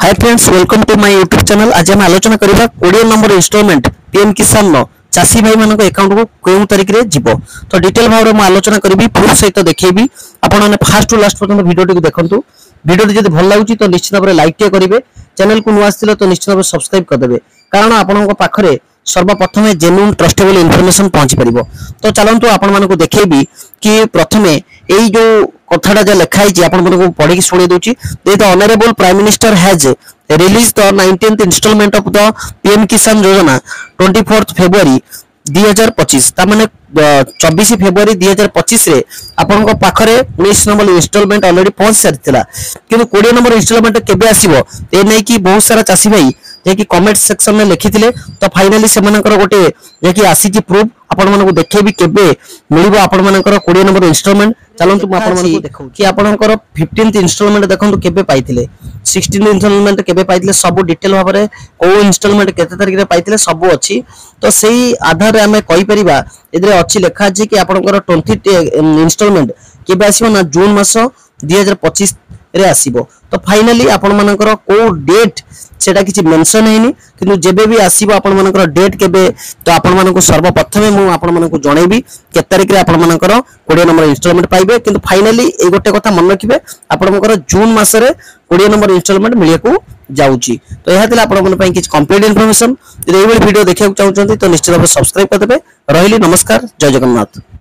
Hi friends, welcome to my YouTube channel. आज हम आलोचना करबा 20 नंबर इंस्टॉलमेंट पीएम किसान नो चासी भाई मानको अकाउंट को केउ तारिख रे जिवो तो डिटेल भाव रे म आलोचना करबी, प्रूफ सहित देखैबी। आपण माने फास्ट टू लास्ट पर्यंत वीडियो टी देखंतु। वीडियो टी जदि भल लागुची तो निश्चित भाव रे लाइक टे करिवे, चैनल को नुआ आस्थिले तो निश्चित भाव रे सब्सक्राइब कर देबे, कारण आपन को पाखरे सर्वप्रथमे जेन्युइन ट्रस्टेबल इन्फॉर्मेशन पहुंची परिबो। तो चलंतु आपण मानको देखैबी कि प्रथमे एई जो कथाटा जे लिखाई छी आपण मानको पढि के सुने दोची। The honourable prime minister has release the 19th instalment of the PM Kisan Yojana 24th February 2025 ता माने 24 फेब्रुआरी 2025 रे आपण को पाखरे 19 नंबर इंस्टॉलमेंट ऑलरेडी पहुंच सारथिला, किंतु 20 नंबर इंस्टॉलमेंट केबे आसीबो ए नै कि बहुत सारा चासी भाई जे कि कमेंट सेक्शन में लिखिथिले। तो फाइनली से मानकर गोटे जे कि आसी कि प्रूफ आपण मानको देखैबी केबे मिलिबो आपण मानकर 20 नंबर इंस्टॉलमेंट। चलंतु म आपण मानको देखौ कि आपणकर 15th इंस्टॉलमेंट देखंतु केबे पाइथिले, 16th इंस्टॉलमेंट केबे पाइथिले, सब डिटेल भाबरे को इंस्टॉलमेंट केते तारिख रे पाइथिले सब अछि। तो सेही आधार रे हमें कहि परिबा एदरे अछि लेखा अछि कि आपणकर 20th इंस्टॉलमेंट केबे आसीबो ना जून मास 2025 रे आसीबो। तो फाइनली आपण मानकर को डेट सेटा किछि मेंशन हेनी, किंतु जेबे भी आसीबो आपण मानकर डेट केबे तो आपण मानको सर्वप्रथमे मु आपण मानको जणैबी के तारिख रे आपण मानकर 20 नंबर इंस्टॉलमेंट पाइबे। किंतु फाइनली ए गोटे कथा मन रखिबे, आपण मानकर जून मास रे 20 नंबर इंस्टॉलमेंट मिलिया को जाउची। तो एहा तिला आपण मन पई किछि कंप्लीट इन्फॉर्मेशन। यदि एई वीडियो देखिया चाहउछन्ती तो निश्चित भाबे सब्सक्राइब कर देबे। रहिली, नमस्कार, जय जगन्नाथ।